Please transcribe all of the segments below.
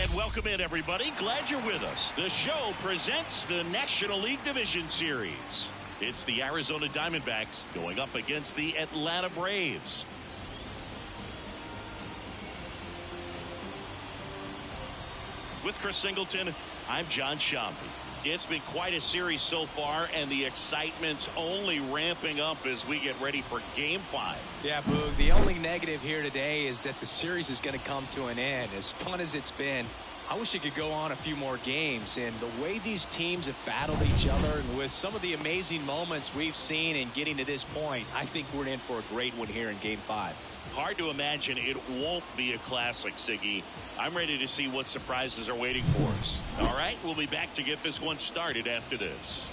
And welcome in, everybody. Glad you're with us. The show presents the National League Division Series. It's the Arizona Diamondbacks going up against the Atlanta Braves. With Chris Singleton, I'm John Shampi. It's been quite a series so far, and the excitement's only ramping up as we get ready for Game 5. Yeah, Boog, the only negative here today is that the series is going to come to an end. As fun as it's been, I wish it could go on a few more games. And the way these teams have battled each other, and with some of the amazing moments we've seen in getting to this point, I think we're in for a great one here in Game 5. Hard to imagine it won't be a classic, Siggy. I'm ready to see what surprises are waiting for us. All right, we'll be back to get this one started after this.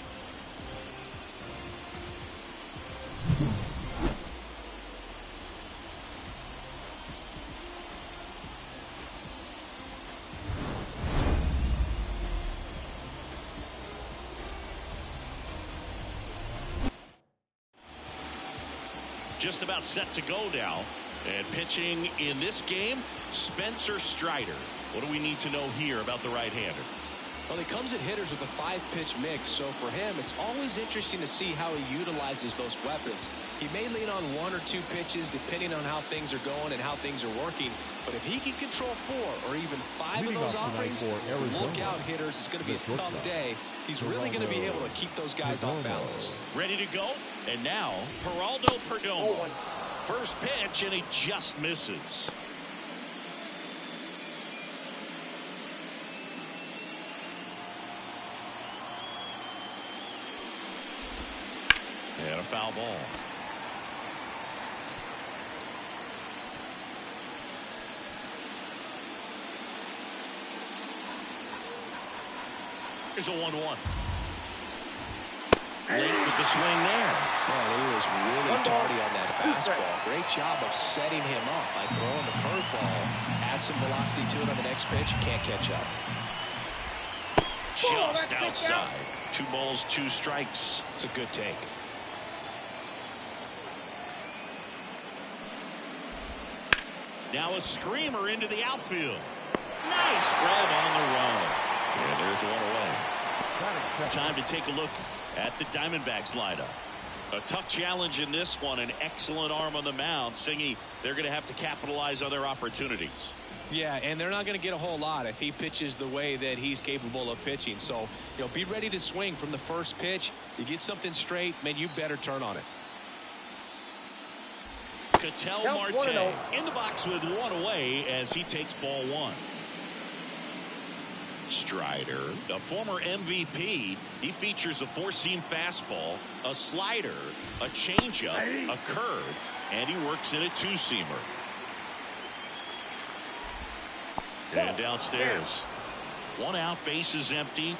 Just about set to go now. And pitching in this game, Spencer Strider. What do we need to know here about the right-hander? Well, he comes at hitters with a 5-pitch mix, so for him, it's always interesting to see how he utilizes those weapons. He may lean on 1 or 2 pitches depending on how things are going and how things are working, but if he can control 4 or even 5 of those offerings, look out, hitters. It's going to be a tough day. He's really going to be able to keep those guys off balance. Ready to go? And now, Geraldo Perdomo. First pitch, and he just misses. And a foul ball. Here's a 1-1. Late with the swing there. Man, he was really tardy on that fastball. Great job of setting him up by throwing the curveball. Add some velocity to it on the next pitch. Can't catch up. Just outside. 2 balls, 2 strikes. It's a good take. Now a screamer into the outfield. Nice grab on the run. And there's one away. Time to take a look at the Diamondbacks lineup. A tough challenge in this one. An excellent arm on the mound. Singy, they're going to have to capitalize on their opportunities. Yeah, and they're not going to get a whole lot if he pitches the way that he's capable of pitching. So, be ready to swing from the first pitch. You get something straight, man, you better turn on it. Ketel Marte in the box with 1 away as he takes ball 1. Strider, a former MVP, he features a 4-seam fastball, a slider, a changeup, a curve, and he works in a 2-seamer. And downstairs, 1 out, bases empty.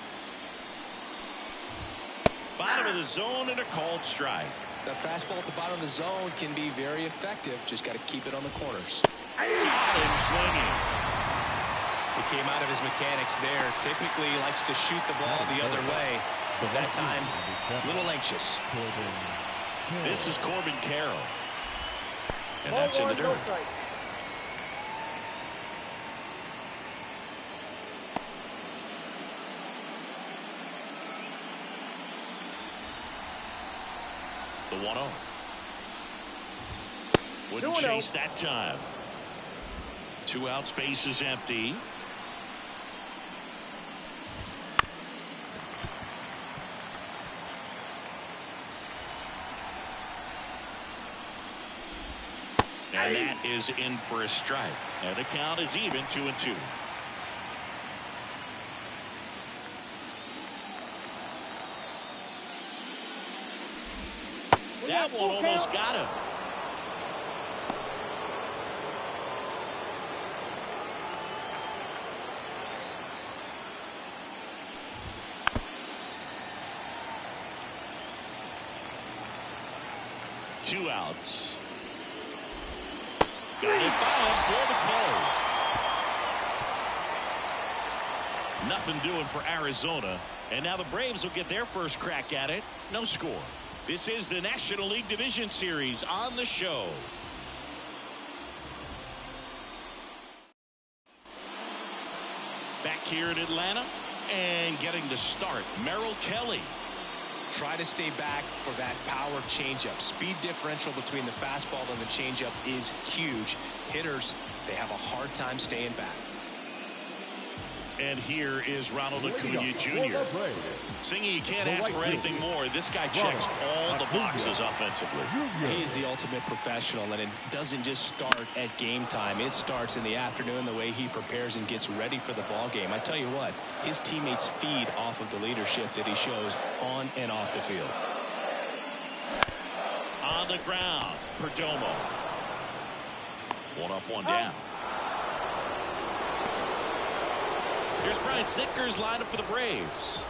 Bottom of the zone and a called strike. That fastball at the bottom of the zone can be very effective. Just got to keep it on the corners. Got him swinging. He came out of his mechanics there. Typically he likes to shoot the ball the other way, but that time a little anxious. This is Corbin Carroll, and that's in the dirt. The 1-0. Wouldn't chase that time. 2 outs, base is empty. And that is in for a strike. And the count is even, 2-2. That one almost got him. Two outs. Got it by him for the call. Nothing doing for Arizona. And now the Braves will get their first crack at it. No score. This is the National League Division Series on the show. Back here in Atlanta and getting the start, Merrill Kelly. Try to stay back for that power changeup. Speed differential between the fastball and the changeup is huge. Hitters, they have a hard time staying back. And here is Ronald Acuna Jr. Singy, you can't ask for anything more. This guy checks all the boxes offensively. He is the ultimate professional, and it doesn't just start at game time. It starts in the afternoon, the way he prepares and gets ready for the ball game. I tell you what, his teammates feed off of the leadership that he shows on and off the field. On the ground, Perdomo. One up, one down. Here's Brian Snitker's lineup for the Braves.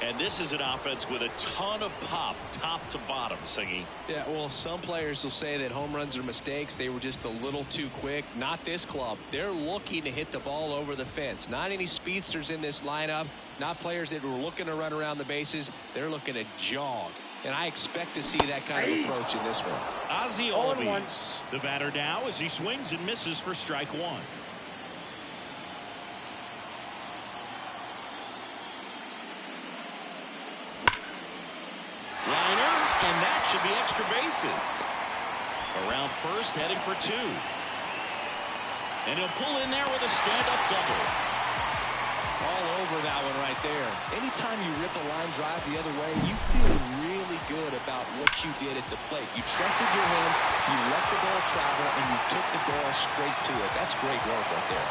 And this is an offense with a ton of pop, top to bottom, Singy. Yeah, well, some players will say that home runs are mistakes. They were just a little too quick. Not this club. They're looking to hit the ball over the fence. Not any speedsters in this lineup. Not players that were looking to run around the bases. They're looking to jog. And I expect to see that kind of approach in this one. Ozzie Albies, the batter now, as he swings and misses for strike one. Liner, and that should be extra bases. Around first, heading for two. And he'll pull in there with a stand-up double. All over that one right there. Anytime you rip a line drive the other way, you feel really good about what you did at the plate. You trusted your hands, you let the ball travel, and you took the ball straight to it. That's great work right there.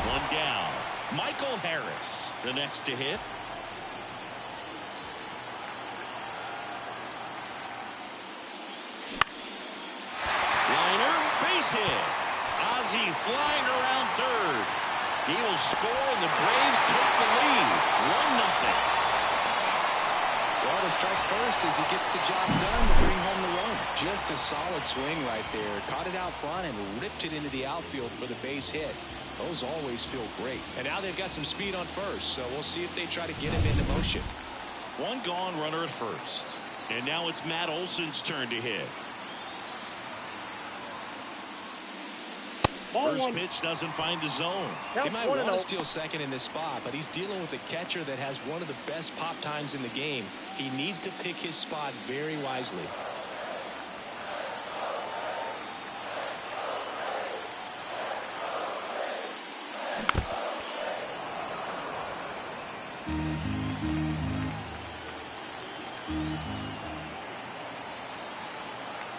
One down. Michael Harris, the next to hit. Base hit. Ozzie flying around third. He will score, and the Braves take the lead. 1-0. Well, to strike first as he gets the job done to bring home the run. Just a solid swing right there. Caught it out front and ripped it into the outfield for the base hit. Those always feel great. And now they've got some speed on first, so we'll see if they try to get him into motion. One gone, runner at first. And now it's Matt Olson's turn to hit. First pitch doesn't find the zone. He might want to steal second in this spot, but he's dealing with a catcher that has one of the best pop times in the game. He needs to pick his spot very wisely.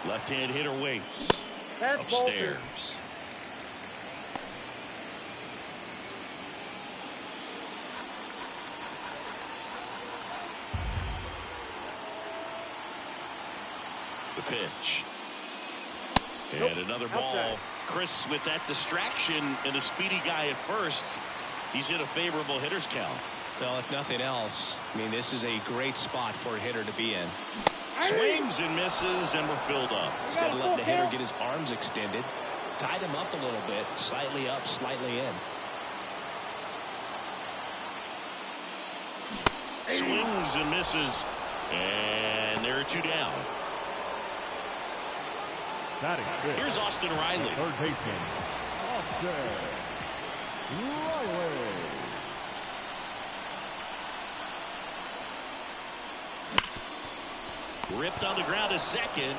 Left-hand hitter waits. Upstairs. The pitch. And another ball. Chris, with that distraction and a speedy guy at first, he's in a favorable hitter's count. Well, if nothing else, I mean, this is a great spot for a hitter to be in. Swings and misses, and we're filled up. Instead of letting the hitter get his arms extended, tied him up a little bit, slightly up, slightly in. Swings and misses, and there are two down. Here's Austin Riley. Third baseman, Austin Riley. Ripped on the ground to second.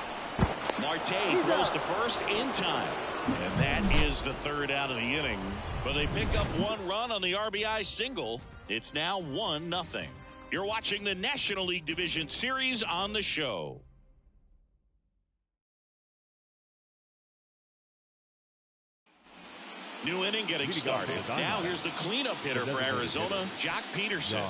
Marte throws to first in time. And that is the third out of the inning. But they pick up one run on the RBI single. It's now 1-0. You're watching the National League Division Series on the show. New inning getting started. Now here's the cleanup hitter for Arizona, Jock Peterson.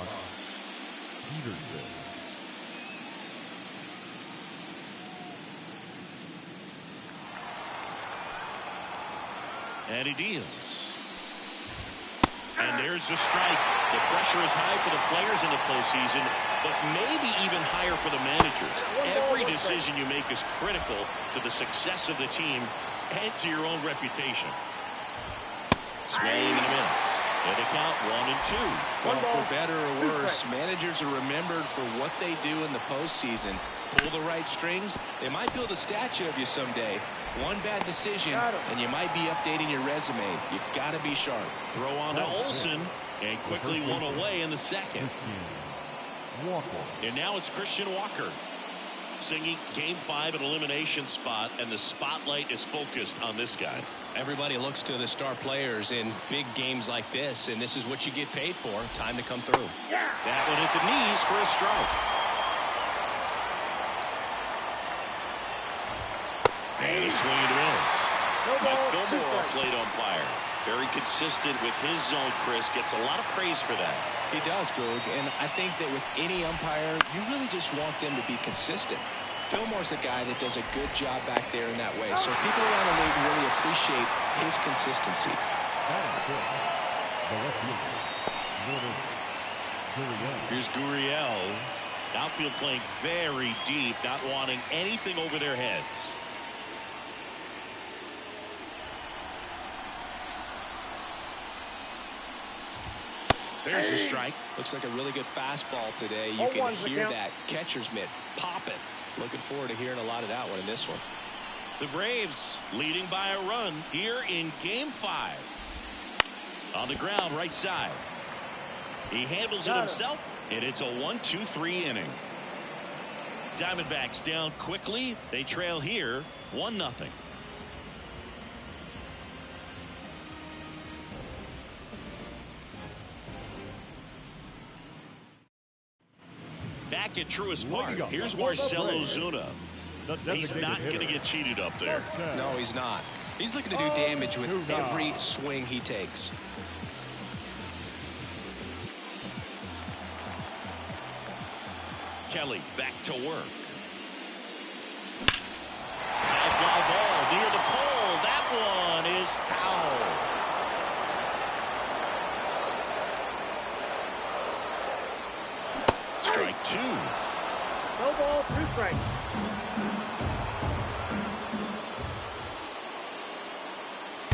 And he deals. And there's the strike. The pressure is high for the players in the postseason, but maybe even higher for the managers. Every decision you make is critical to the success of the team and to your own reputation. Swing and a miss. And the count 1-2. Well, for better or worse, managers are remembered for what they do in the postseason. Pull the right strings, they might build a statue of you someday. One bad decision, and you might be updating your resume. You got to be sharp. Throw on to Olsen, and quickly one away in the second. And now it's Christian Walker singing Game 5 an elimination spot, and the spotlight is focused on this guy. Everybody looks to the star players in big games like this, and this is what you get paid for. Time to come through. That one at the knees for a strike. And a swing and a miss. Mike Fillmore, our plate umpire. Very consistent with his zone, Chris. Gets a lot of praise for that. He does, Boog, and I think that with any umpire, you really just want them to be consistent. Fillmore's a guy that does a good job back there in that way, so people around the league really appreciate his consistency. Here's Gurriel. Outfield playing very deep, not wanting anything over their heads. There's a strike. Looks like a really good fastball today. You can hear that catcher's mitt pop it. Looking forward to hearing a lot of that one in this one. The Braves leading by a run here in Game 5. On the ground, right side. He handles it himself, and it's a 1-2-3 inning. Diamondbacks down quickly. They trail here 1-0. Back at Truist Park, here's Marcell Ozuna. He's not going to get cheated up there. No, he's not. He's looking to do damage with every swing he takes. Kelly back to work. High fly ball near the pole. That one is foul. Strike 2. No ball, 2 strikes.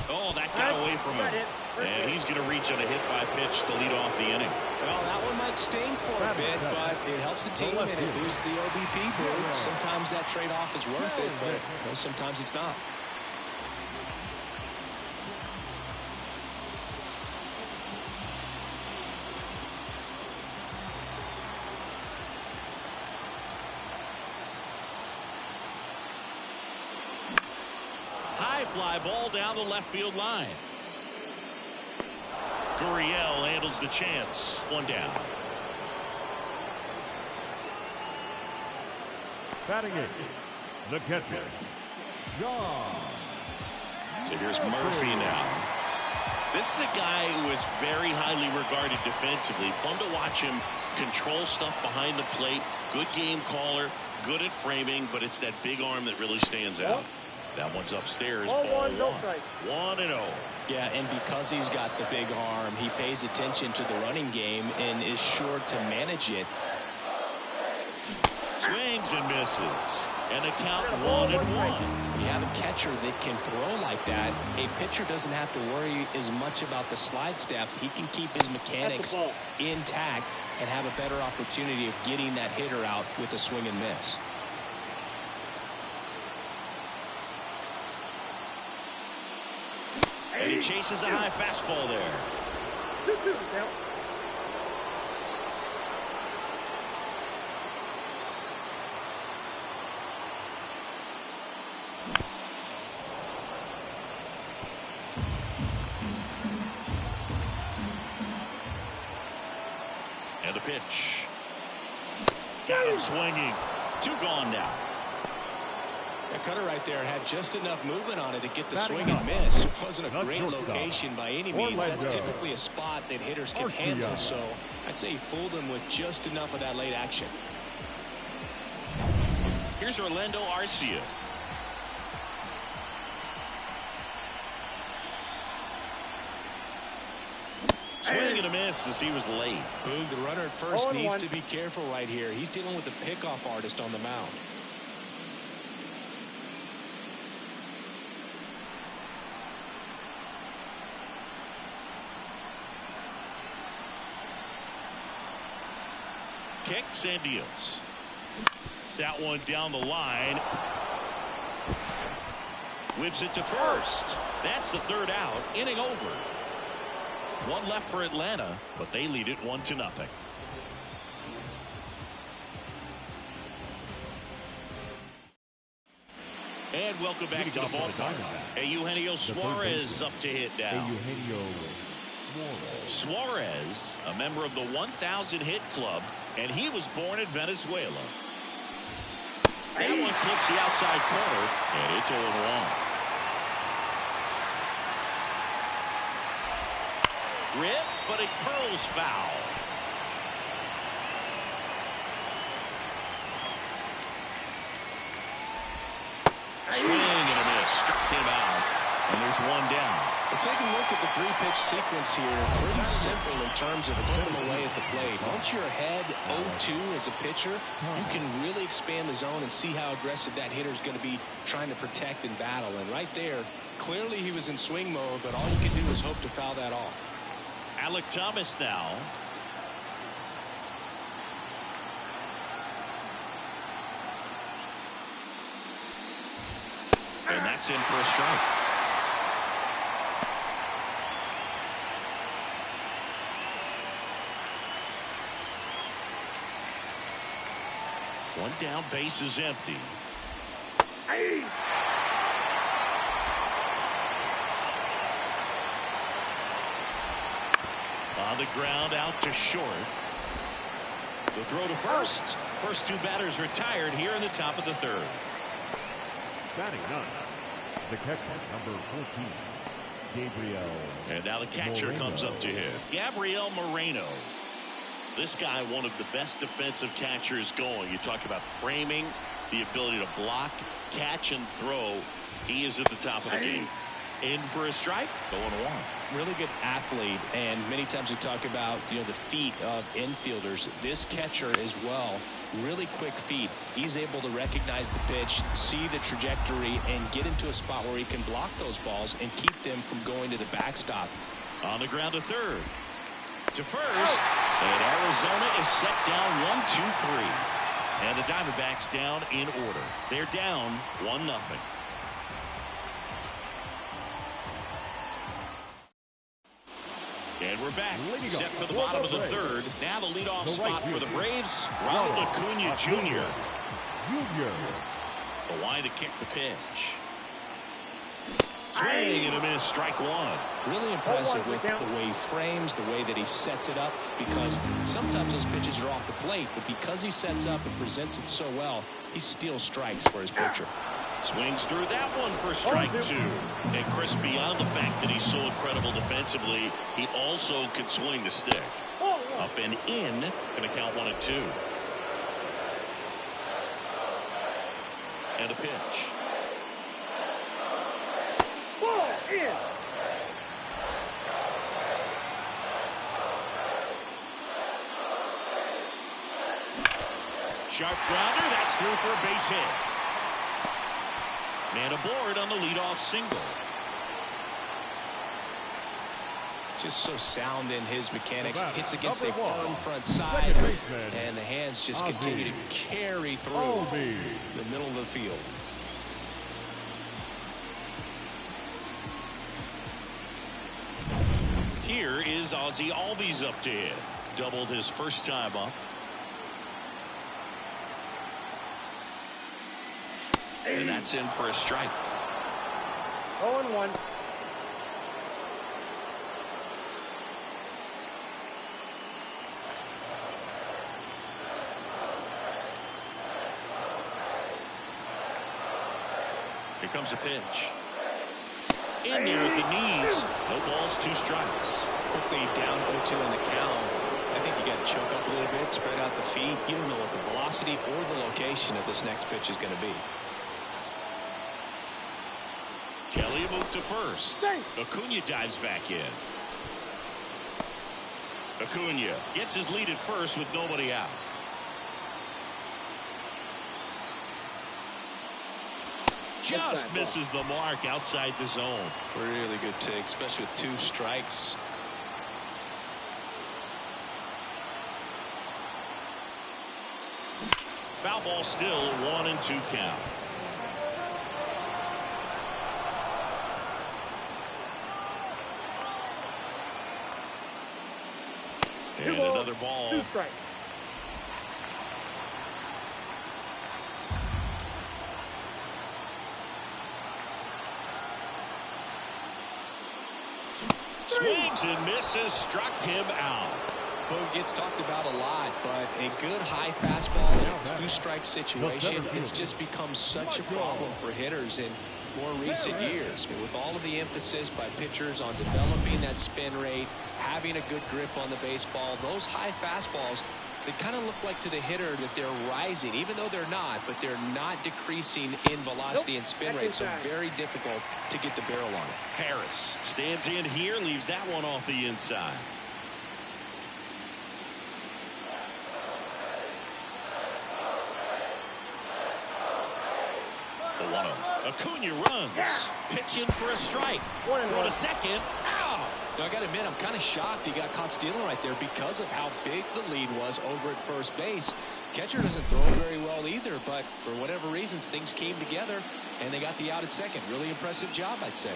Oh, that got away from him. And he's going to reach on a hit by pitch to lead off the inning. Well, that one might sting for a bit, but it helps the team and it boosts the OBP group. Sometimes that trade-off is worth it, but sometimes it's not. High fly ball down the left field line. Gurriel handles the chance. 1 down. Batting it, the catcher, John. So here's Murphy now. This is a guy who is very highly regarded defensively. Fun to watch him control stuff behind the plate. Good game caller, good at framing, but it's that big arm that really stands out. That one's upstairs. Ball 1. 1-0. Yeah, and because he's got the big arm, he pays attention to the running game and is sure to manage it. Swings and misses. And a count 1-1. When you have a catcher that can throw like that, a pitcher doesn't have to worry as much about the slide step. He can keep his mechanics intact and have a better opportunity of getting that hitter out with a swing and miss. And he chases a high fastball there. 2-2 now. And the pitch. Got him swinging. 2 gone now. That cutter right there had just enough movement on it to get the swing and miss. It wasn't a great location by any means. That's typically a spot that hitters can handle, so I'd say he fooled him with just enough of that late action. Here's Orlando Arcia. Swing and a miss as he was late. Boog, the runner at first needs to be careful right here. He's dealing with a pickoff artist on the mound. kicks and deals. That one down the line. Whips it to first. That's the third out. Inning over. One left for Atlanta, but they lead it 1-0. And welcome back to the ballpark. Eugenio Suarez up to hit now. Suarez, a member of the 1,000 hit club, and he was born in Venezuela. That one clips the outside corner, and it's 0-1. Rip, but it curls foul. Swing and a miss. Struck him out. And there's one down. Well, take a look at the three-pitch sequence here. Pretty simple in terms of putting them away at the plate. Once you're ahead 0-2 as a pitcher, you can really expand the zone and see how aggressive that hitter is going to be trying to protect and battle. And right there, clearly he was in swing mode, but all you can do is hope to foul that off. Alec Thomas now. And that's in for a strike. One down, base is empty. Hey. On the ground, out to short. The throw to first. First two batters retired here in the top of the third. Batting ninth, the catcher, number 14, Gabriel. And now the catcher Moreno comes up to him. Gabriel Moreno. This guy, one of the best defensive catchers going. You talk about framing, the ability to block, catch, and throw. He is at the top of the game. In for a strike, 0-1. Really good athlete, and many times we talk about, the feet of infielders. This catcher as well, really quick feet. He's able to recognize the pitch, see the trajectory, and get into a spot where he can block those balls and keep them from going to the backstop. On the ground to third. To first, and Arizona is set down 1-2-3. And the Diamondbacks down in order. They're down 1-0. And we're back, set for the bottom of the third. Now the leadoff spot for the Braves, Ronald Acuna Jr. The line to kick the pitch. Swing and a miss, strike one. Really impressive with the way he frames, the way that he sets it up, because sometimes those pitches are off the plate, but because he sets up and presents it so well, he steals strikes for his pitcher. Swings through that one for strike two. And Chris, beyond the fact that he's so incredible defensively, he also can swing the stick. Up and in, going to count 1-2. And a pitch. Sharp grounder, that's through for a base hit. Man aboard on the leadoff single. Just so sound in his mechanics. Hits against a firm front side, and the hands just continue to carry through the middle of the field. Here is Ozzie Albies up to hit. Doubled his first time up. And that's in for a strike. 0-1. Here comes a pitch. In there at the knees. No balls, 2 strikes. Quickly down 0-2 in the count. I think you got to choke up a little bit, spread out the feet. You don't know what the velocity or the location of this next pitch is going to be. Kelly moved to first. Acuna dives back in. Acuna gets his lead at first with nobody out. Just misses the mark outside the zone. Really good take, especially with 2 strikes. Foul ball, still 1-2 count. And another ball. 2 strikes. Swings and misses, struck him out. Boom gets talked about a lot, but a good high fastball in a 2-strike situation, it's just become such a problem for hitters in more recent years. I mean, with all of the emphasis by pitchers on developing that spin rate, having a good grip on the baseball, those high fastballs, they kind of look like to the hitter that they're rising, even though they're not, but they're not decreasing in velocity and spin rate, so very difficult to get the barrel on it. Harris stands in here, leaves that one off the inside. The 1-0. Acuna runs. Pitching for a strike. Throw to second. Ow! Now, I got to admit, I'm kind of shocked he got caught stealing right there because of how big the lead was over at first base. Catcher doesn't throw very well either, but for whatever reasons, things came together, and they got the out at second. Really impressive job, I'd say.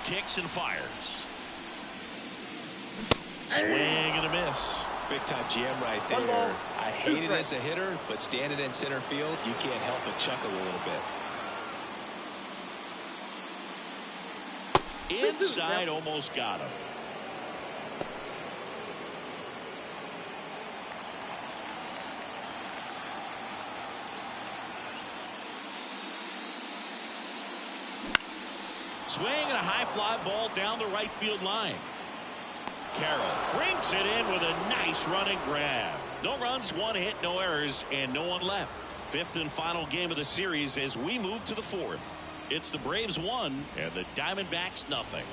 Kicks and fires. Swing and a miss. Big time jam right there. I hate it as a hitter, but standing in center field, you can't help but chuckle a little bit. Inside, almost got him. Swing and a high fly ball down the right field line. Carroll brings it in with a nice running grab. No runs, 1 hit, no errors, and no one left. 5th and final game of the series as we move to the 4th. It's the Braves 1 and the Diamondbacks nothing.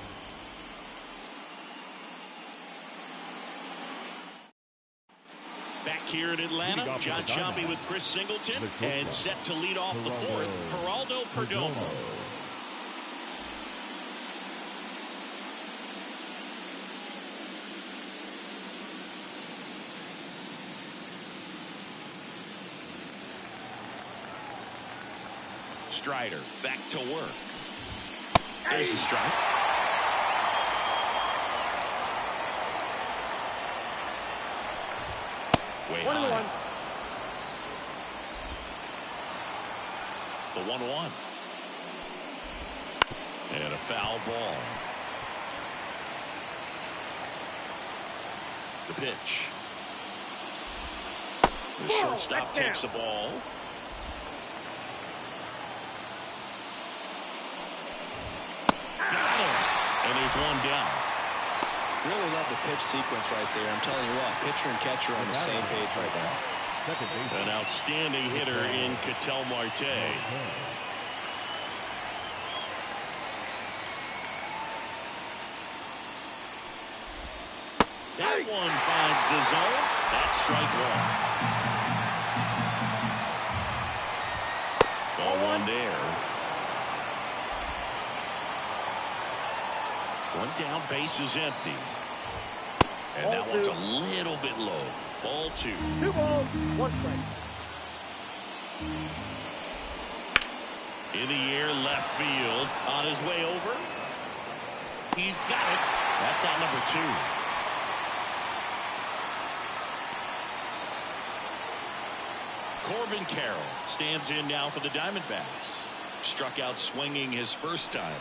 Back here in Atlanta, John Sciambi with Chris Singleton, and set to lead off the 4th, Geraldo Perdomo. Strider back to work. There's a strike. Way high. The 1-1. And a foul ball. The pitch. The shortstop takes the ball. And there's one down. Really love the pitch sequence right there. I'm telling you what, pitcher and catcher on the same page right now. An outstanding hitter in Ketel Marte. That one finds the zone. That's strike 1. Ball 1 there. One down, base is empty. And that one's a little bit low. Ball 2. 2 balls, 1 strike. In the air, left field. On his way over. He's got it. That's out number 2. Corbin Carroll stands in now for the Diamondbacks. Struck out swinging his first time.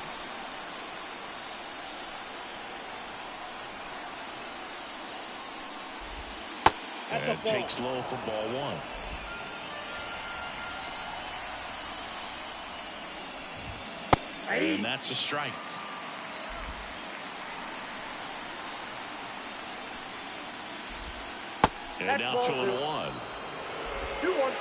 And takes low for ball 1. And that's a strike. And now 2-1. 2-1.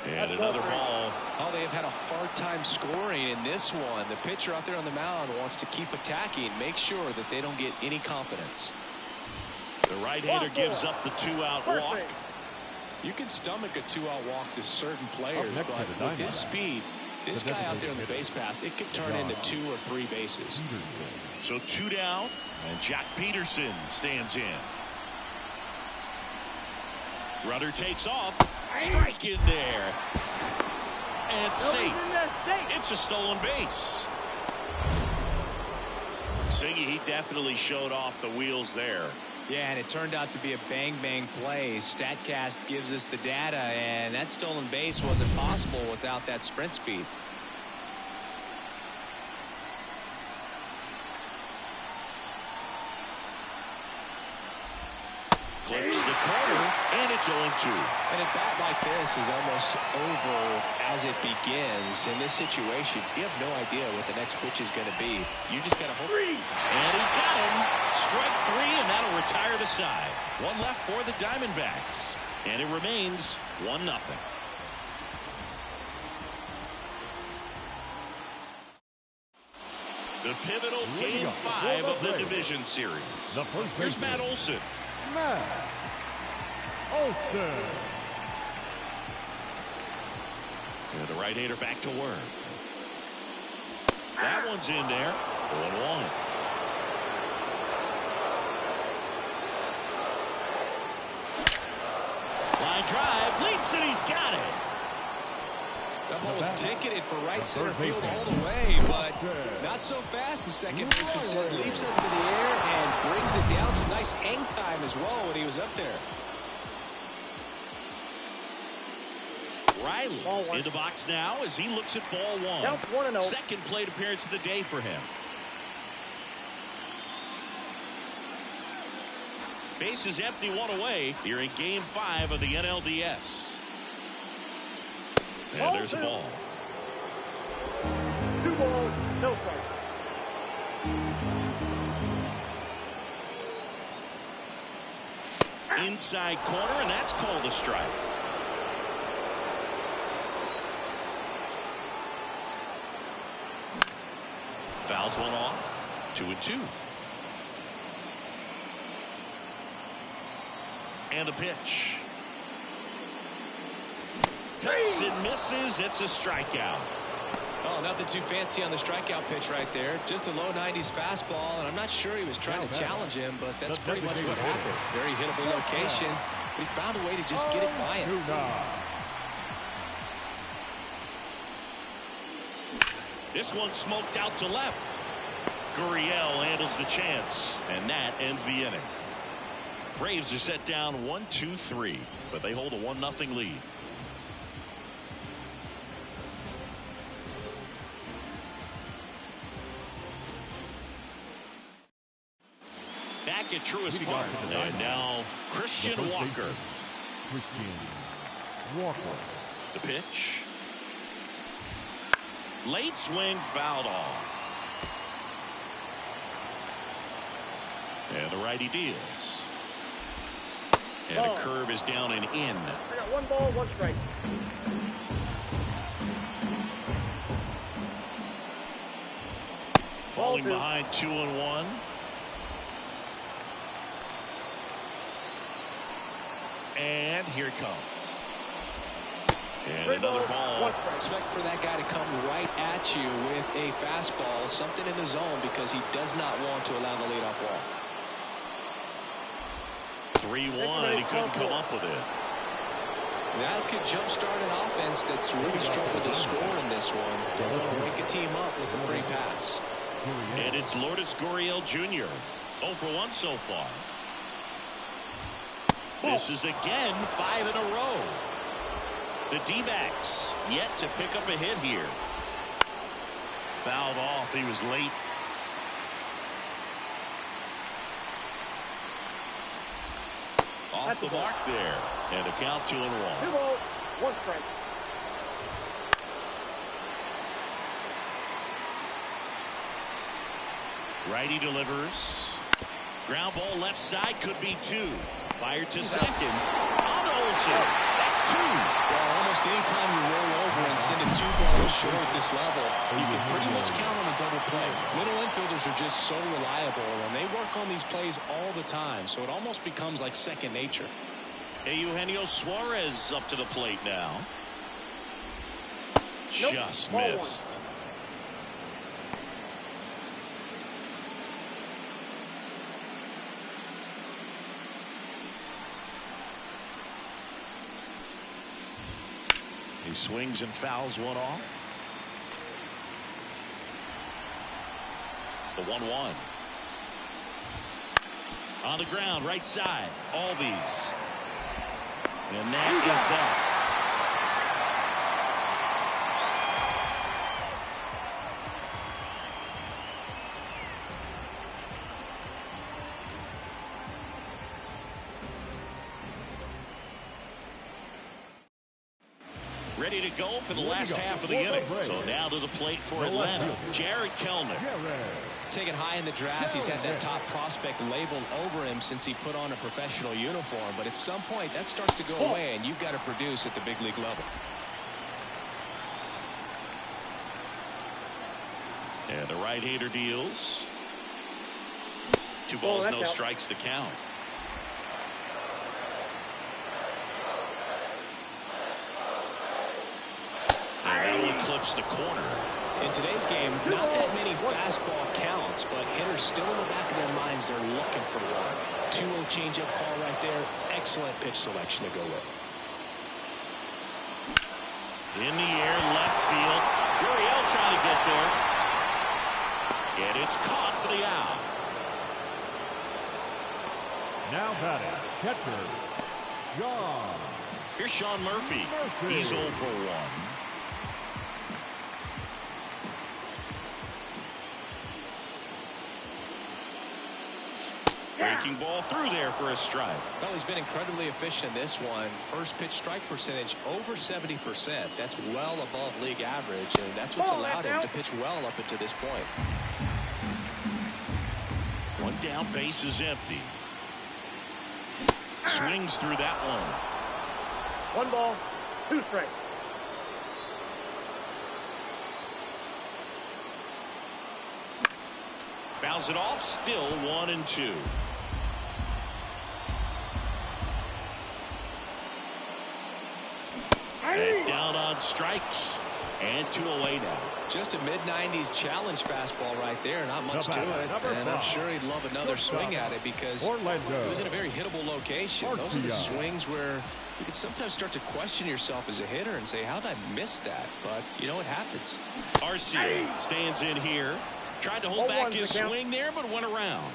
And another ball. Oh, they have had a hard time scoring in this one. The pitcher out there on the mound wants to keep attacking, make sure that they don't get any confidence. The right-hander gives up the 2-out walk. You can stomach a 2-out walk to certain players, but with his speed, This guy out there on the base pass, it could turn into 2 or 3 bases. So 2 down, and Jack Peterson stands in. Rudder takes off. Strike in there. And safe. It's a stolen base. Singy, he definitely showed off the wheels there. Yeah, and it turned out to be a bang-bang play. StatCast gives us the data, and that stolen base wasn't possible without that sprint speed. Clicks the corner, and it's 0-2. And a bat like this is almost over as it begins. In this situation, you have no idea what the next pitch is going to be. You just got to hope. And he got him. Strike 3, and that'll retire the side. 1 left for the Diamondbacks, and it remains 1-0. The pivotal Game 5 of the division series. Here's Matt Olson. Matt Olson. And the right-hander back to work. That one's in there. 1-1. Line drive, leaps and he's got it. That ball was ticketed for right center field all the way, but not so fast. The second baseman says, leaps up into the air and brings it down. Some nice hang time as well when he was up there. Riley in the box now as he looks at ball 1. Counts 1-0. Second plate appearance of the day for him. Base is empty, 1 away here in Game 5 of the NLDS. And there's a ball. 2 balls, no strikes. Inside corner, and that's called a strike. Fouls one off. 2-2. And a pitch. Cuts and misses. It's a strikeout. Oh, nothing too fancy on the strikeout pitch right there. Just a low 90s fastball, and I'm not sure he was trying to challenge him, but that's pretty much what happened. Very hittable location, but he found a way to just get it by him. This one smoked out to left. Gurriel handles the chance, and that ends the inning. Braves are set down 1-2-3, but they hold a 1-0 lead. Back at Truist Park, and now Christian Walker. The pitch. Late swing, fouled off. And the righty deals. And a curve is down and in. I got 1 ball, 1 strike. Falling behind 2-1. And here it comes. And another ball. Expect for that guy to come right at you with a fastball, something in the zone, because he does not want to allow the leadoff walk. 3-1, he couldn't come up with it. That could jumpstart an offense that's really struggled to score in this one. Don't want to wake a team up with the free pass. And it's Lourdes Gurriel Jr. 0 for 1 so far. This is again 5 in a row. The D-backs yet to pick up a hit here. Fouled off. He was late. Off the mark there. And a count 2-1. 2 balls, 1 strike. Righty delivers. Ground ball left side, could be 2. Fired to second. On Olsen. That's 2. Well, almost any time you roll over and send a 2 ball short at this level, you can pretty much count on a double play. Middle infielders are just so reliable, and they work on these plays all the time, so it almost becomes like second nature. Eugenio Suarez up to the plate now. Nope. Just Ball missed. He swings and fouls one off. The 1-1. On the ground, right side. Albies. And that is that. Ready to go for the last half of the inning. So now to the plate for Atlanta, Jared Kellner. Taken high in the draft, he's had that top prospect labeled over him since he put on a professional uniform. But at some point, that starts to go away, and you've got to produce at the big league level. And the right-hander deals. 2 balls, no strikes to count. And that one clips the corner. In today's game, not that many fastball counts, but hitters still in the back of their minds, they're looking for one. 2-0 changeup call right there. Excellent pitch selection to go with. In the air, left field. Gurriel trying to get there. And it's caught for the out. Now batting, catcher, Sean. Here's Sean Murphy. He's 0 for 1. Breaking ball through there for a strike. Well, he's been incredibly efficient in this one. First pitch strike percentage over 70%. That's well above league average, and that's what's allowed him to pitch well up until this point. 1 down, base is empty. Swings through that one. 1 ball, 2 strikes. Fouls it off, still 1-2. And down on strikes. And 2 away now. Just a mid-90s challenge fastball right there. Not much to it. And I'm sure he'd love another swing at it because it was in a very hittable location. Those are the swings where you can sometimes start to question yourself as a hitter and say, how did I miss that? But, you know, it happens. Arcia stands in here. Tried to hold back his swing there, but went around.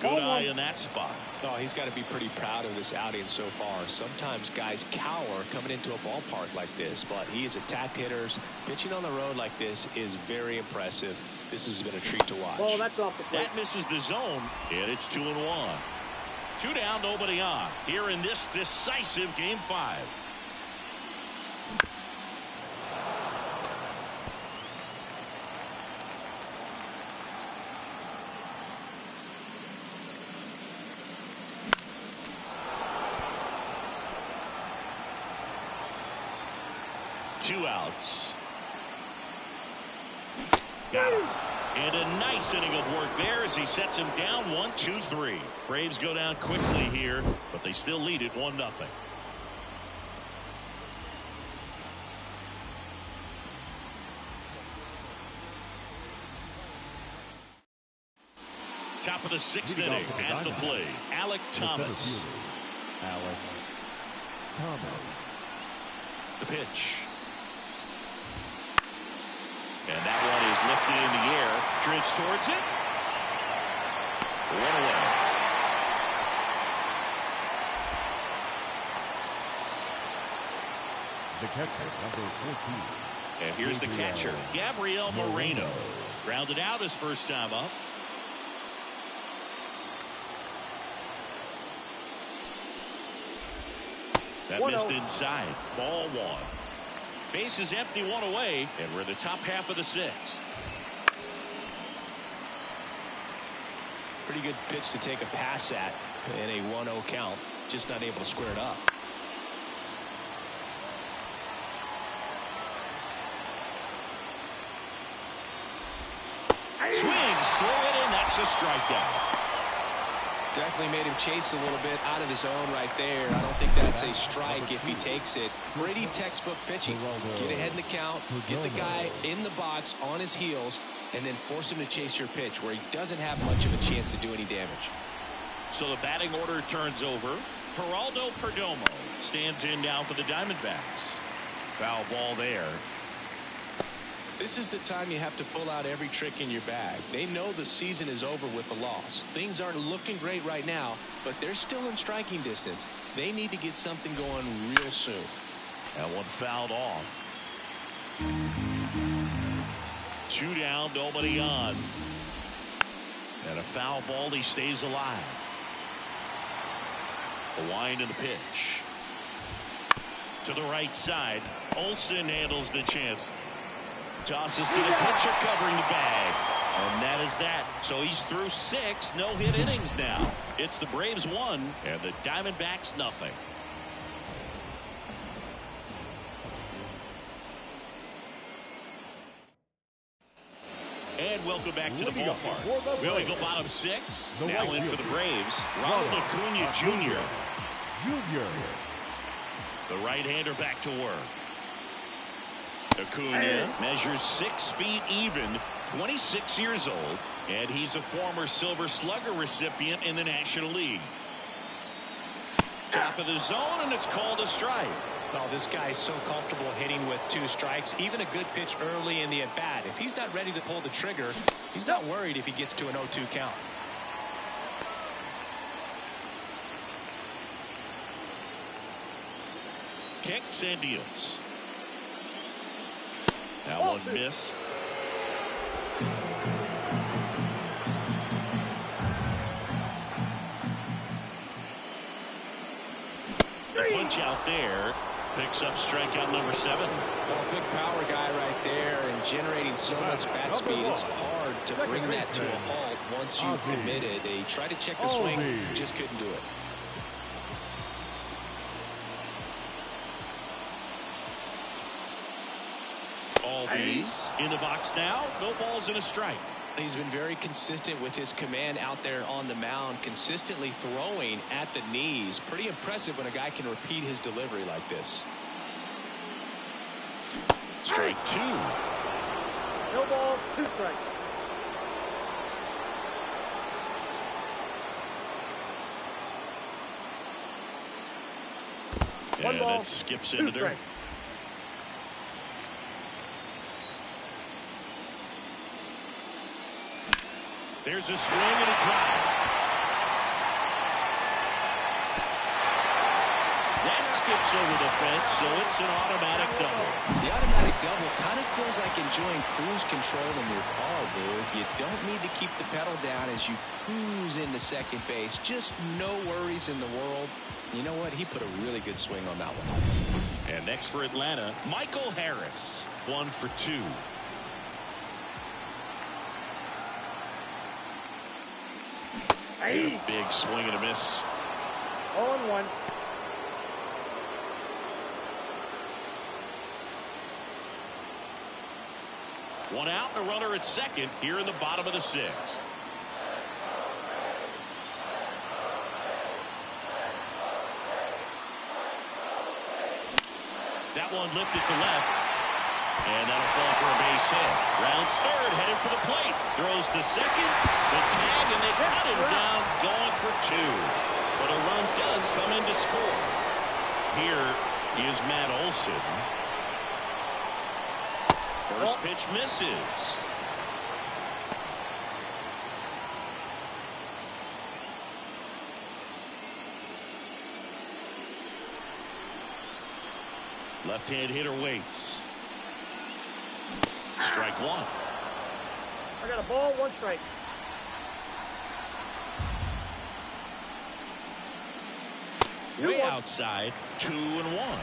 Good eye in that spot. Oh, he's got to be pretty proud of this outing so far. Sometimes guys cower coming into a ballpark like this, but he has attacked hitters. Pitching on the road like this is very impressive. This has been a treat to watch. Well, that's off the plate. That misses the zone, and it's 2-1. 2 down, nobody on. Here in this decisive Game 5. Two outs. Got him. And a nice inning of work there as he sets him down 1-2-3. Braves go down quickly here, but they still lead it 1-0. Top of the 6th inning at the plate. Alec Thomas. The pitch. And that one is lifted in the air. Drifts towards it. 1 away. The catcher, number 14. And here's the catcher, Gabriel Moreno. Grounded out his first time up. That missed inside. Ball 1. Base is empty, 1 away, and we're in the top half of the 6th. Pretty good pitch to take a pass at in a 1-0 count. Just not able to square it up. Swings through it, and that's a strikeout. Definitely made him chase a little bit out of his zone right there. I don't think that's a strike if he takes it. Pretty textbook pitching. Get ahead in the count, get the guy in the box on his heels, and then force him to chase your pitch where he doesn't have much of a chance to do any damage. So the batting order turns over. Geraldo Perdomo stands in now for the Diamondbacks. Foul ball there. This is the time you have to pull out every trick in your bag. They know the season is over with the loss. Things aren't looking great right now, but they're still in striking distance. They need to get something going real soon. That one fouled off. 2 down, nobody on. And a foul ball, he stays alive. The wind of the pitch. To the right side. Olsen handles the chance. Tosses to the pitcher covering the bag. And that is that. So he's through 6 no-hit innings now. It's the Braves 1 and the Diamondbacks nothing. And welcome back to the ballpark. Well, we go bottom 6. Now in for the Braves. Ronald Acuna Jr. The right-hander back to work. Acuna measures 6 feet even, 26 years old, and he's a former Silver Slugger recipient in the National League. Top of the zone, and it's called a strike. Well, this guy's so comfortable hitting with 2 strikes, even a good pitch early in the at-bat. If he's not ready to pull the trigger, he's not worried if he gets to an 0-2 count. Kicks and deals. That one missed. The punch out there. Picks up strikeout number 7. Well, big power guy right there and generating so much bat speed. It's hard to bring that to a halt once you commit it. They tried to check the swing, just couldn't do it. Albies in the box now. No balls and a strike. He's been very consistent with his command out there on the mound, consistently throwing at the knees. Pretty impressive when a guy can repeat his delivery like this. Strike 2. No balls, 2 strikes. And that skips into dirt. There's a swing and a drive. That skips over the fence, so it's an automatic double. The automatic double kind of feels like enjoying cruise control in your car, dude. You don't need to keep the pedal down as you cruise into second base. Just no worries in the world. You know what? He put a really good swing on that one. And next for Atlanta, Michael Harris. 1 for 2. Hey. Big swing and a miss. 0-1. One out, and a runner at second here in the bottom of the 6th. That one lifted to left. And that'll fall for a base hit. Rounds third, headed for the plate. Throws to second. The tag, and they cut him down, going for 2. But a run does come in to score. Here is Matt Olson. First pitch misses. Left-hand hitter waits. Strike 1. I got a ball, 1 strike. Way outside, 2-1.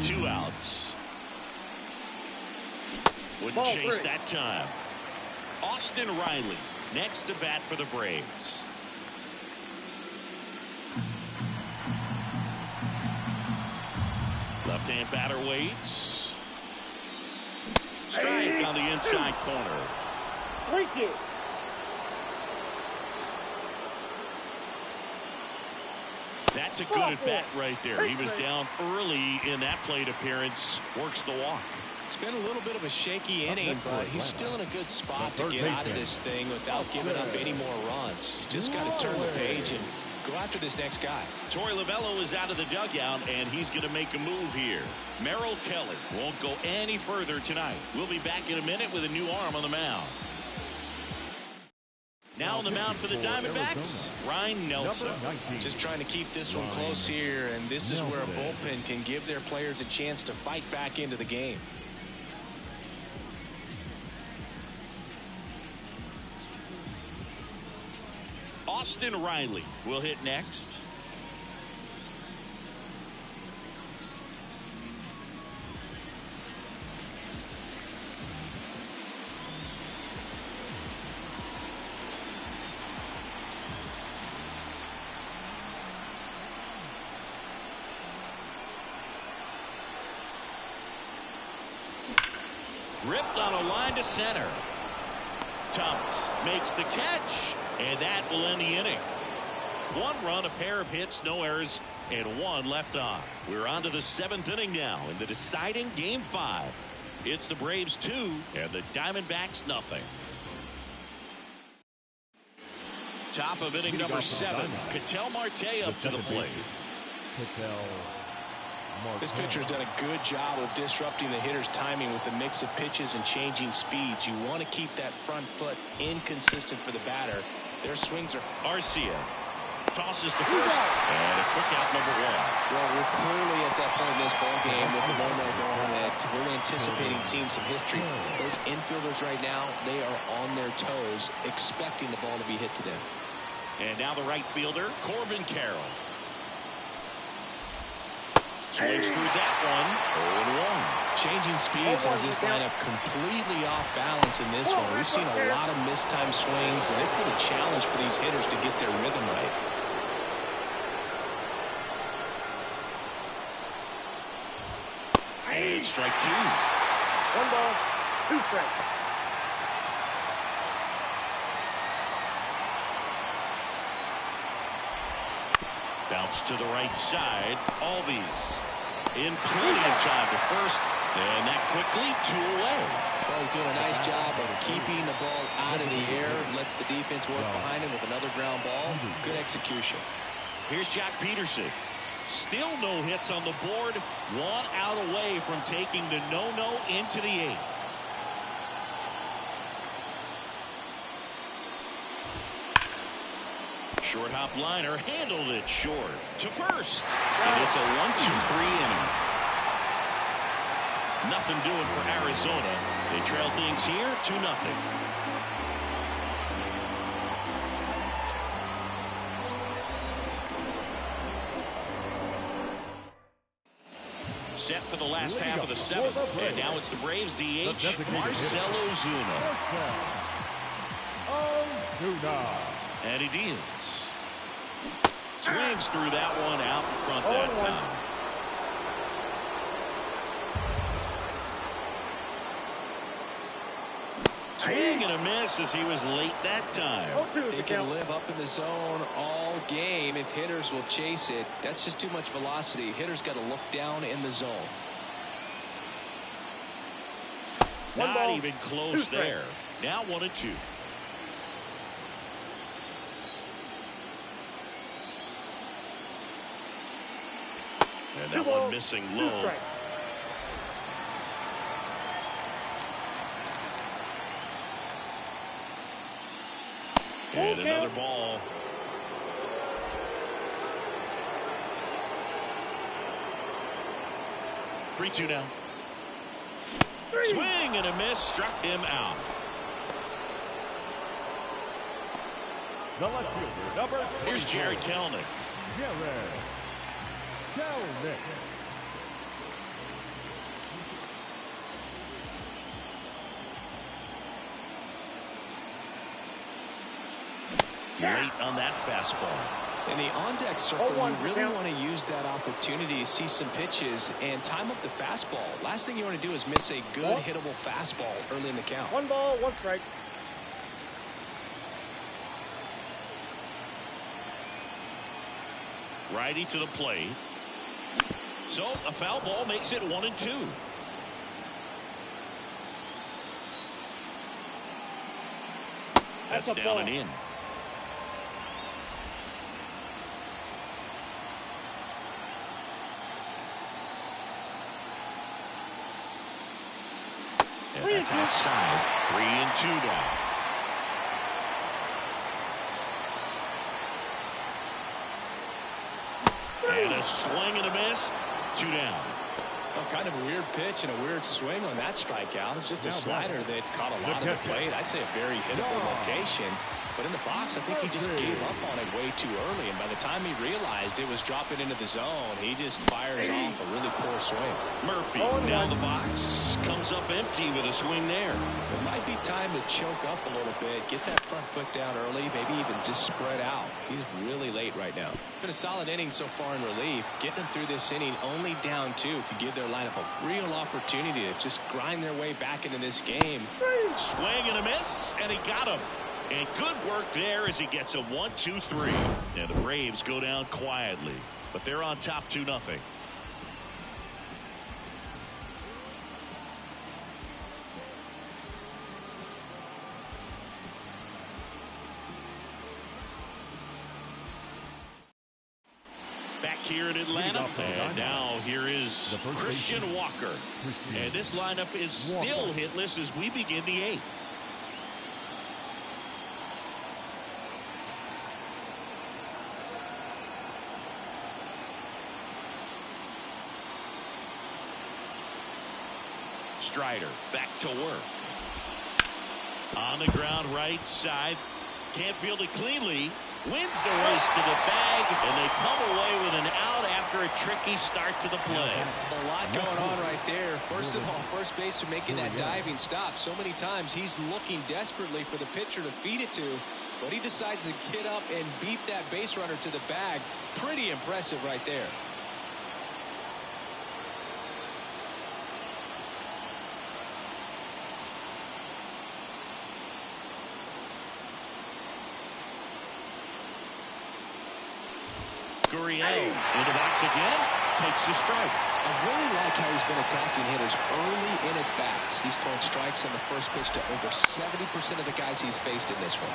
2 outs. Wouldn't chase that time. Austin Riley next to bat for the Braves. Left-hand batter waits. Strike on the inside corner. That's a good at bat right there. He was down early in that plate appearance. Works the walk. It's been a little bit of a shaky inning, but he's still in a good spot to get out of this thing without giving up any more runs. He's just got to turn the page and go after this next guy. Torey Lovullo is out of the dugout, and he's going to make a move here. Merrill Kelly won't go any further tonight. We'll be back in a minute with a new arm on the mound. Now on the mound for the Diamondbacks, Ryan Nelson. Just trying to keep this one close here, and this is where a bullpen can give their players a chance to fight back into the game. Austin Riley will hit next. Ripped on a line to center. Thomas makes the catch, and that will end the inning. 1 run, a pair of hits, no errors, and 1 left on. We're on to the 7th inning now in the deciding Game 5. It's the Braves 2 and the Diamondbacks nothing. Top of inning number 7. Ketel Marte up to the plate. This pitcher's done a good job of disrupting the hitter's timing with a mix of pitches and changing speeds. You want to keep that front foot inconsistent for the batter. Their swings are... Arcia tosses to first, and a quick out number 1. Well, we're clearly at that point in this ball game with the 1-0 going that we're anticipating seeing some history. Those infielders right now, they are on their toes, expecting the ball to be hit to them. And now the right fielder, Corbin Carroll. Swings through that one. 0-1. Changing speeds has this lineup completely off balance in this one. We've seen a lot of mistimed swings, and it's been a challenge for these hitters to get their rhythm right. And strike 2. 1 ball, 2 strikes. Bounce to the right side. Albies in plenty of time to first. And that quickly 2 away. Well, he's doing a nice job of keeping the ball out of the air. Lets the defense work behind him with another ground ball. Good execution. Here's Jack Peterson. Still no hits on the board. 1 out away from taking the no-no into the 8th. Short hop liner handled it short to first. And it's a 1-2-3 inning. Nothing doing for Arizona. They trail things here 2-0. Set for the last half of the 7th. And now it's the Braves DH, Marcell Ozuna. And he deals. Swings through that one out in front that time. Swing and a miss as he was late that time. They can live up in the zone all game if hitters will chase it. That's just too much velocity. Hitters got to look down in the zone. Not even close there. Now 1-2. And that one missing low. And another ball. 3-2 now. Swing and a miss, struck him out. Here's Jared Kelenic. Late on that fastball. In the on-deck circle, you really want to use that opportunity to see some pitches and time up the fastball. Last thing you want to do is miss a good hittable fastball early in the count. 1 ball, 1 strike. Righty to the plate. So a foul ball makes it 1-2. That's down and in. And that's outside. 3-2 now. And a swing and a miss. 2 down. Well, kind of a weird pitch and a weird swing on that strikeout. It's just a slider that caught a lot of the plate. I'd say a very hittable location. But in the box, I think he just gave up on it way too early. And by the time he realized it was dropping into the zone, he just fires off a really poor swing. Murphy down the box. Comes up empty with a swing there. It might be time to choke up a little bit. Get that front foot down early. Maybe even just spread out. He's really late right now. Been a solid inning so far in relief. Getting them through this inning only down 2 could give their lineup a real opportunity to just grind their way back into this game. Swing and a miss, and he got him. And good work there as he gets a 1-2-3. And the Braves go down quietly, but they're on top 2-0. Back here in Atlanta, and now here is Christian Walker. And this lineup is still hitless as we begin the 8th. Strider back to work. On the ground right side. Can't field it cleanly. Wins the race to the bag, and they come away with an out after a tricky start to the play. A lot going on right there. First of all, first baseman making that diving stop. So many times he's looking desperately for the pitcher to feed it to, but he decides to get up and beat that base runner to the bag. Pretty impressive right there. Gurriel in the box again, takes the strike. I really like how he's been attacking hitters early in at bats. He's thrown strikes on the first pitch to over 70% of the guys he's faced in this one.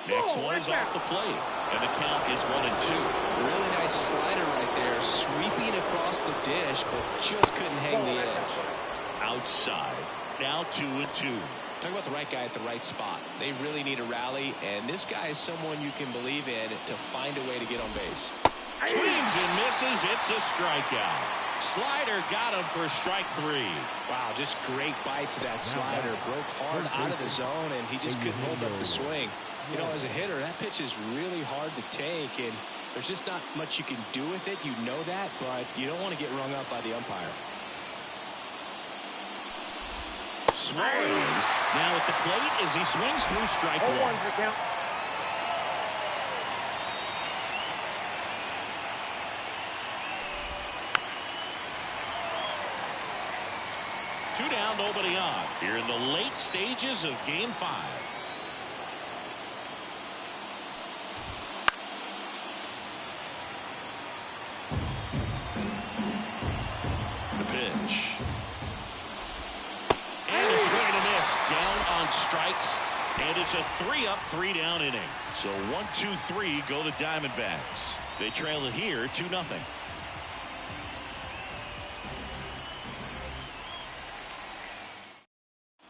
Next one is off the plate, and the count is 1-2. Really nice slider right there, sweeping across the dish, but just couldn't hang the edge. Outside, now 2-2. Talk about the right guy at the right spot. They really need a rally, and this guy is someone you can believe in to find a way to get on base. Swings and misses. It's a strikeout. Slider got him for strike 3. Wow, just great bite to that slider. Broke hard out of the zone, and he just couldn't hold up the swing. You know, as a hitter, that pitch is really hard to take, and there's just not much you can do with it. You know that, but you don't want to get rung up by the umpire. Suarez now at the plate as he swings through strike 1. Two down, nobody on. Here in the late stages of Game 5. The pitch. Down on strikes, and it's a 3-up, 3-down inning. So 1-2-3 go the Diamondbacks. They trail it here 2-0.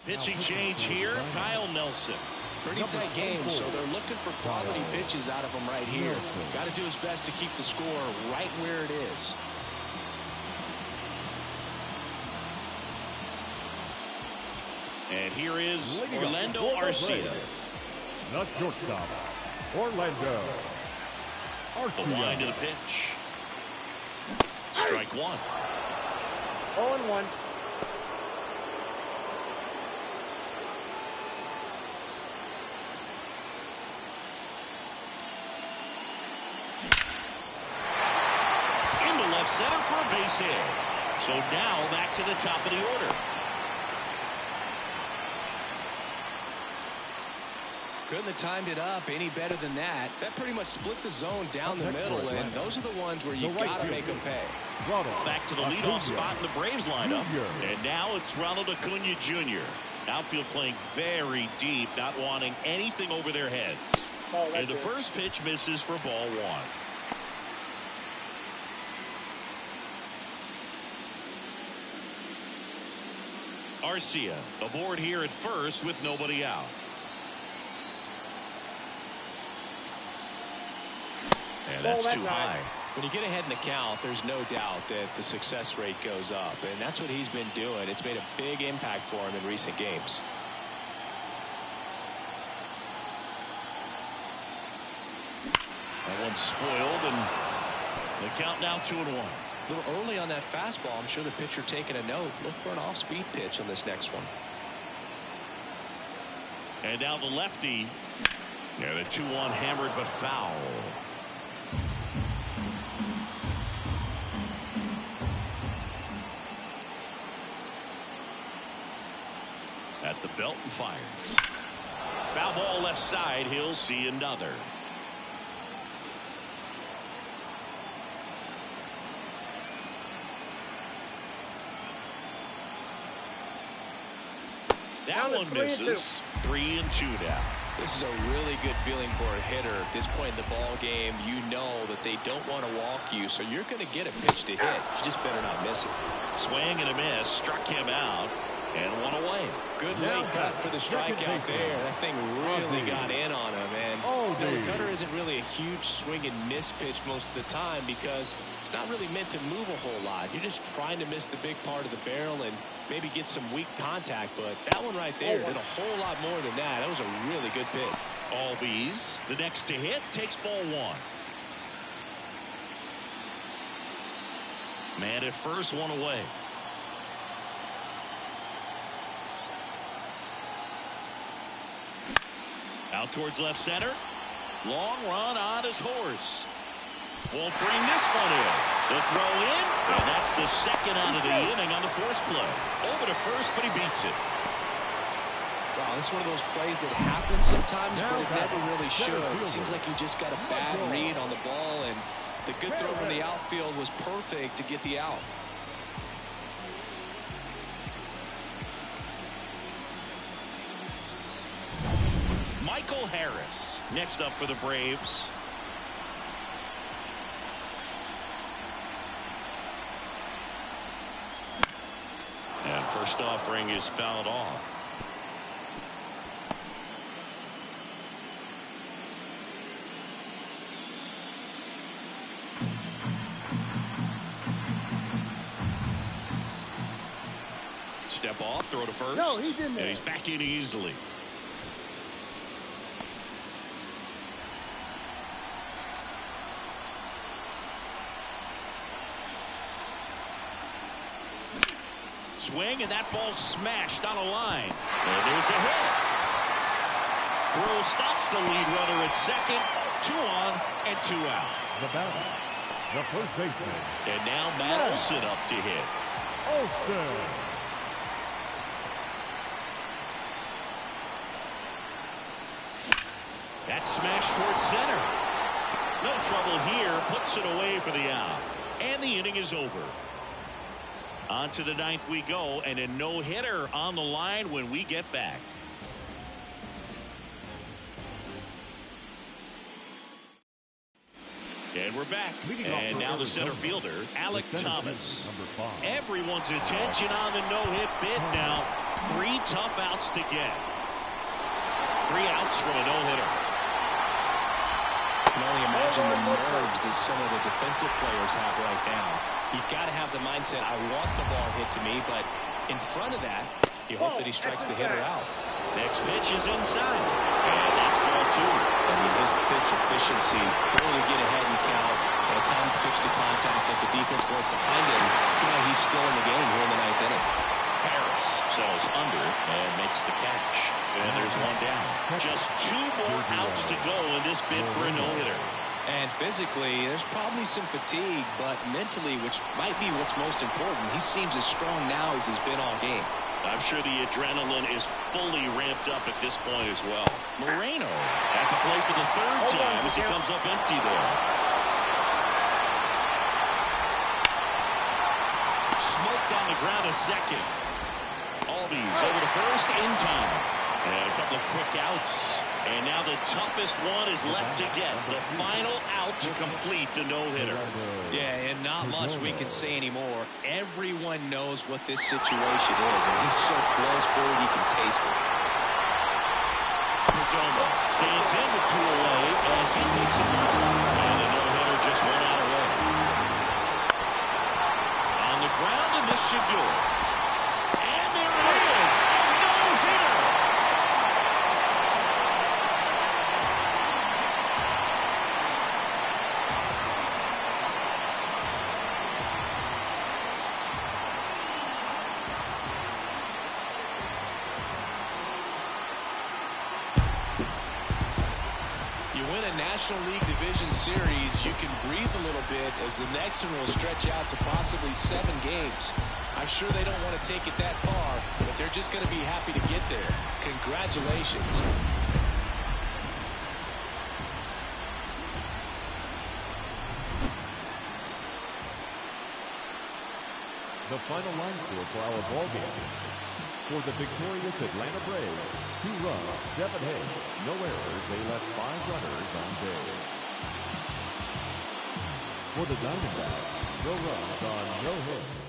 Pitching change here, Kyle Nelson. Pretty tight game, so they're looking for quality pitches out of him right here. Got to do his best to keep the score right where it is. And here is Orlando Arcia. The shortstop, Orlando Arcia. The line to the pitch. Strike 1. 0-1. Into left center for a base hit. So now back to the top of the order. Couldn't have timed it up any better than that. That pretty much split the zone down the middle, and those are the ones where you got to make them pay. Back to the leadoff spot in the Braves lineup. And now it's Ronald Acuna Jr. Outfield playing very deep, not wanting anything over their heads. And the first pitch misses for ball one. Arcia aboard here at first with nobody out. And that's too high. When you get ahead in the count, there's no doubt that the success rate goes up, and that's what he's been doing. It's made a big impact for him in recent games. That one's spoiled, and the count now 2-1. A little early on that fastball. I'm sure the pitcher taking a note. Look for an off-speed pitch on this next one. And now the lefty. Yeah, the 2-1 hammered but foul. At the belt and fires. Foul ball left side. He'll see another. That one misses. 3-2 now. This is a really good feeling for a hitter at this point in the ball game. You know that they don't want to walk you, so you're going to get a pitch to hit. You just better not miss it. Swing and a miss. Struck him out. And one away. Good late cut for the strikeout there. That thing really got in on him. And the cutter isn't really a huge swing and miss pitch most of the time because it's not really meant to move a whole lot. You're just trying to miss the big part of the barrel and maybe get some weak contact. But that one right there did a whole lot more than that. That was a really good pitch. Albies, the next to hit, takes ball one. Man at first, one away. Out towards left center. Long run on his horse. Won't bring this one in. The throw in, and that's the second out of the inning on the force play. Over to first, but he beats it. Wow, this is one of those plays that happens sometimes, but it never really should. It seems like he just got a bad read on the ball, and the good throw from the outfield was perfect to get the out. Michael Harris next up for the Braves. And first offering is fouled off. Step off, throw to first. No, he's in there. And he's back in easily. Swing, and that ball smashed on a line. And there's a hit. Throw stops the lead runner at second. 2 on and 2 out. The batter, the first baseman. And now Matt Olson up to hit. Olson. That smash towards center. No trouble here. Puts it away for the out. And the inning is over. On to the 9th we go, and a no-hitter on the line when we get back. And we're back. And now the center fielder, Alec Thomas. Everyone's attention on the no-hit bid now. 3 tough outs to get. 3 outs from a no-hitter. I can only imagine the nerves that some of the defensive players have right now. You've got to have the mindset, I want the ball hit to me, but in front of that, you hope that he strikes the hitter out. Next pitch is inside. And that's ball 2. I mean, his pitch efficiency, really get ahead and count. And at times pitch to contact, but the defense work behind him. You know, he's still in the game here in the 9th inning. Harris settles under and makes the catch. And there's 1 down. Just 2 more outs to go in this bid for a no-hitter. And physically, there's probably some fatigue, but mentally, which might be what's most important, he seems as strong now as he's been all game. I'm sure the adrenaline is fully ramped up at this point as well. Moreno at the plate for the third time as he comes up empty there. Smoked on the ground a second. Albies over to first in time. And a couple of quick outs. And now the toughest one is left to get. The final out to complete the no-hitter. Yeah, and not much we can say anymore. Everyone knows what this situation is, and he's so close where you can taste it. Perdomo stands in with two away as he takes it home. And the no-hitter just one out away. On the ground, and this should do it. And there it is, a no-hitter. You win a National League Division Series, you can breathe a little bit as the next one will stretch out to possibly 7 games. I'm sure they don't want to take it that far, but they're just going to be happy to get there. Congratulations. The final line score for our ball game. For the victorious Atlanta Braves, 2 runs, 7 hits, no errors. They left 5 runners on base. For the Diamondbacks, no runs on no hits.